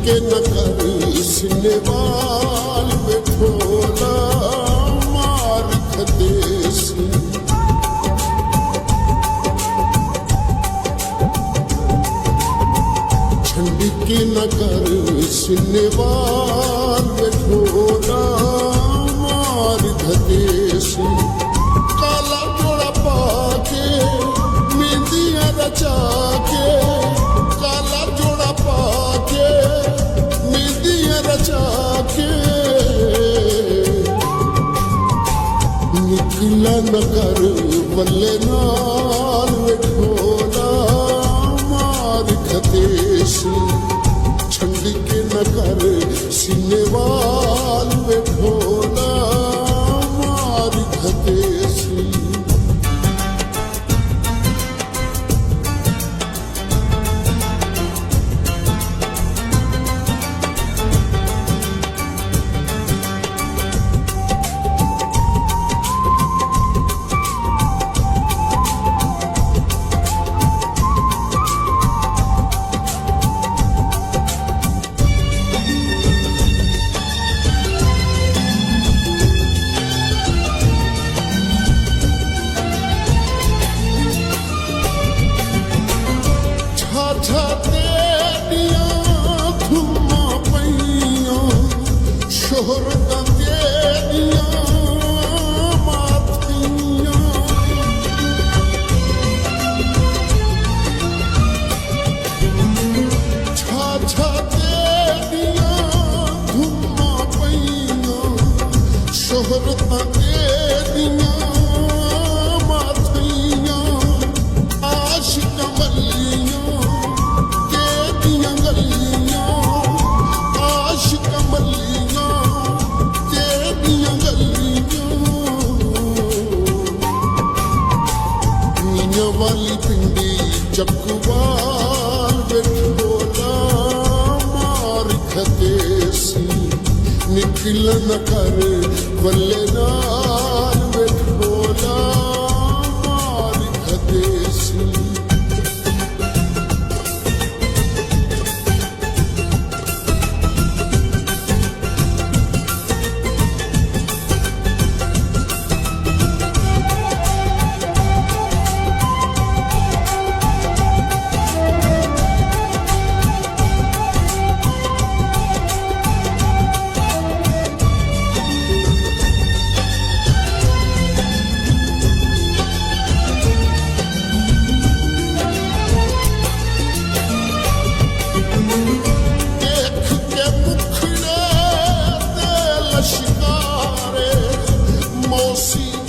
के न कर सिनेवाल में ठोला मार खदेसी झंडी के न कर सिनेवाल में ठोला मार खदेसी काला जोड़ा पाके मेहंदियां रचा के काला जोड़ा पाके मेहंदियां रचा के निकला न कर बल्ले नाल ढोला मार खदेसी झंडी के न कर सिनेवाल में ढोला मार खदेसी शोहरतां तेरियां माथियां छा तेरियां धुम्मां पईयां शोहरतां तेरियां माथियां आशिक मल्लियां तेरियां गलियां आशिक मल्लियां वाली पिंडी चकवाल बेठोला मार खदेसी निकल न कर बल्ले नाल बेठोला मार खदेसी see